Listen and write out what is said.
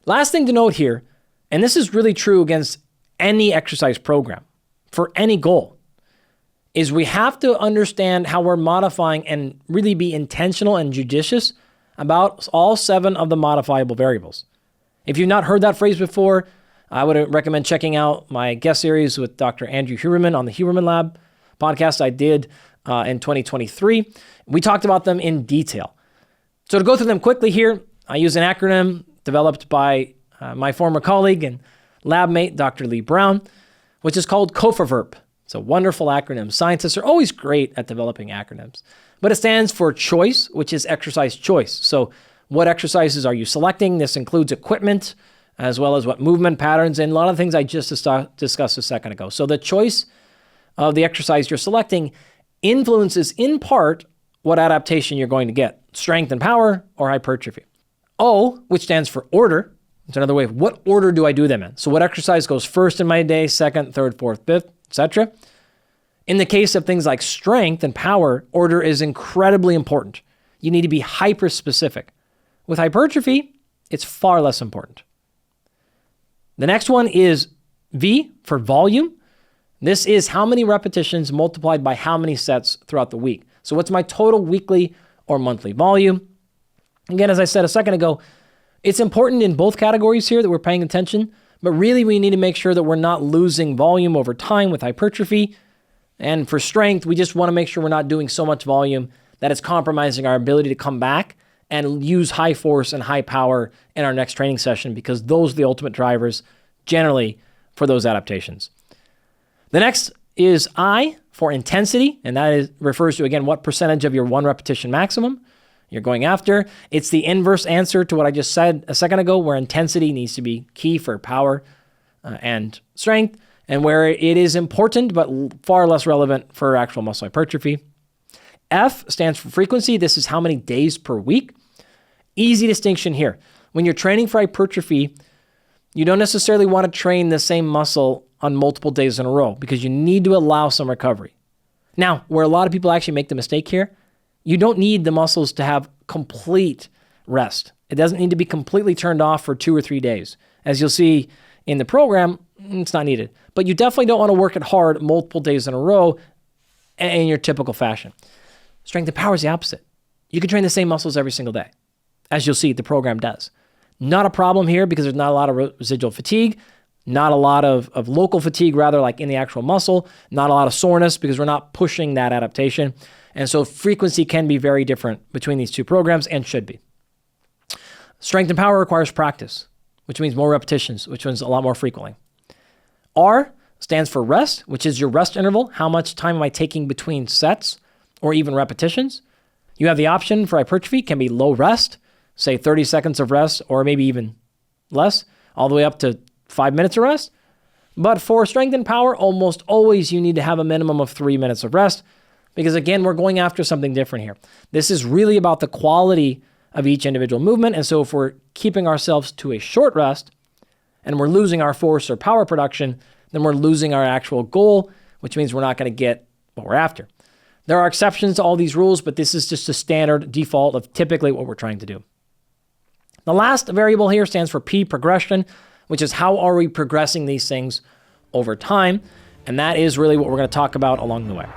Last thing to note here, and this is really true against any exercise program for any goal, is we have to understand how we're modifying and really be intentional and judicious about all 7 of the modifiable variables. If you've not heard that phrase before, I would recommend checking out my guest series with Dr. Andrew Huberman on the Huberman Lab podcast I did in 2023. We talked about them in detail. So to go through them quickly here, I use an acronym developed by my former colleague and lab mate, Dr. Lee Brown, which is called COFIVRP. It's a wonderful acronym. Scientists are always great at developing acronyms. But it stands for choice, which is exercise choice. So what exercises are you selecting? This includes equipment, as well as what movement patterns, and a lot of things I just discussed a second ago. So the choice of the exercise you're selecting influences in part what adaptation you're going to get, strength and power or hypertrophy. O, which stands for order. It's another way of what order do I do them in? So what exercise goes first in my day, second, third, fourth, fifth, etc. In the case of things like strength and power, order is incredibly important. You need to be hyper-specific. With hypertrophy, it's far less important. The next one is V for volume. This is how many repetitions multiplied by how many sets throughout the week. So what's my total weekly or monthly volume? Again, as I said a second ago, it's important in both categories here that we're paying attention, but really we need to make sure that we're not losing volume over time with hypertrophy. And for strength, we just want to make sure we're not doing so much volume that it's compromising our ability to come back and use high force and high power in our next training session, because those are the ultimate drivers generally for those adaptations. The next is I for intensity, and that refers to, again, what percentage of your 1 repetition maximum you're going after. It's the inverse answer to what I just said a second ago, where intensity needs to be key for power and strength, and where it is important but far less relevant for actual muscle hypertrophy. F stands for frequency. This is how many days per week. Easy distinction here. When you're training for hypertrophy, you don't necessarily want to train the same muscle on multiple days in a row because you need to allow some recovery. Now, where a lot of people actually make the mistake here, you don't need the muscles to have complete rest. It doesn't need to be completely turned off for 2 or 3 days. As you'll see in the program, it's not needed. But you definitely don't want to work it hard multiple days in a row in your typical fashion. Strength and power is the opposite. You can train the same muscles every single day. As you'll see, the program does. Not a problem here because there's not a lot of residual fatigue, not a lot of local fatigue, rather, like in the actual muscle, not a lot of soreness because we're not pushing that adaptation. And so frequency can be very different between these 2 programs and should be. Strength and power requires practice, which means more repetitions, which means a lot more frequently. R stands for rest, which is your rest interval. How much time am I taking between sets or even repetitions? You have the option for hypertrophy, can be low rest, say 30 seconds of rest, or maybe even less, all the way up to 5 minutes of rest. But for strength and power, almost always you need to have a minimum of 3 minutes of rest, because again, we're going after something different here. This is really about the quality of each individual movement. And so if we're keeping ourselves to a short rest and we're losing our force or power production, then we're losing our actual goal, which means we're not going to get what we're after. There are exceptions to all these rules, but this is just a standard default of typically what we're trying to do. The last variable here stands for P, progression, which is how are we progressing these things over time? And that is really what we're going to talk about along the way.